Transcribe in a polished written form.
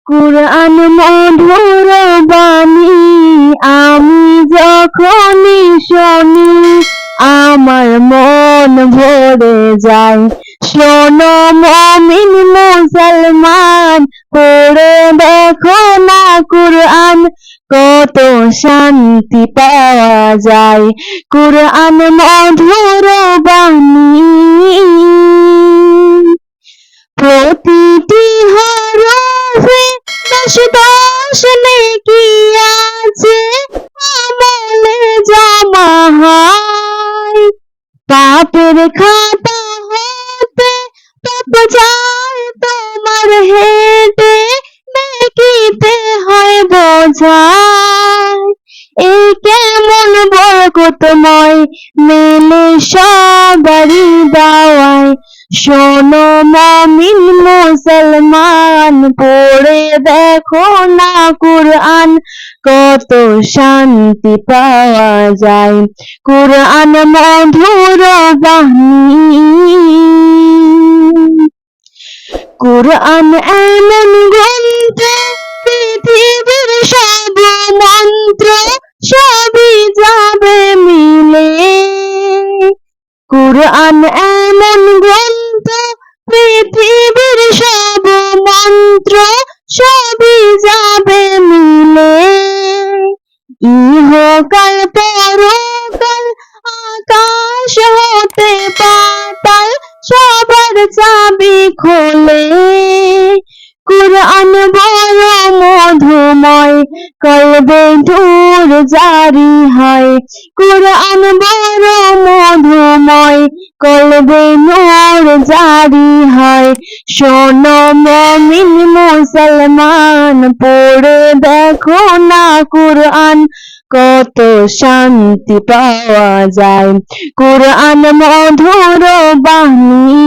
কুরআন মধুর বাণী আমি যখনই শুনি আমার মন ভরে যায়। শোনো মুমিন মুসলমান, পড়ে দেখো না কুরআন, কত শান্তি পাওয়া যায়। কুরআন মধুর বাণী, প্রতিটি হরফে দশ দশ নেকি আছে, আমলে জমা হয়। পাপের খাতা হতে পাপ যায় তোমার হেঁটে, নেকিতে হয় বোঝাই। এই কেমন বরকতময়, মেলে সবারই দাওয়ায়। শোনো মুমিন মুসলমান, পড়ে দেখো না কুরআন, কত শান্তি পাওয়া যায়। কুরআন মধুর বাণী, কুরআন এমন গ্রন্থ, পৃথিবীর সব মন্ত্র সবই যাবে মিলে। কুরআন এমন গ্রন্থ, পৃথিবীর সব মন্ত্র সবই যাবে মিলে। ইহকাল পরকাল, আকাশ হতে পাতাল, সবার চাবি খোলে। কুরআন বড় মধুময়, কলবে নূর জারি হয়। কুরআন বড় মধুময়, কলবে নূর জারি হয়। শোনো মুমিন মুসলমান, পড়ে দেখো না কুরআন, কত শান্তি পাওয়া যায়। কুরআন মধুর বাণী।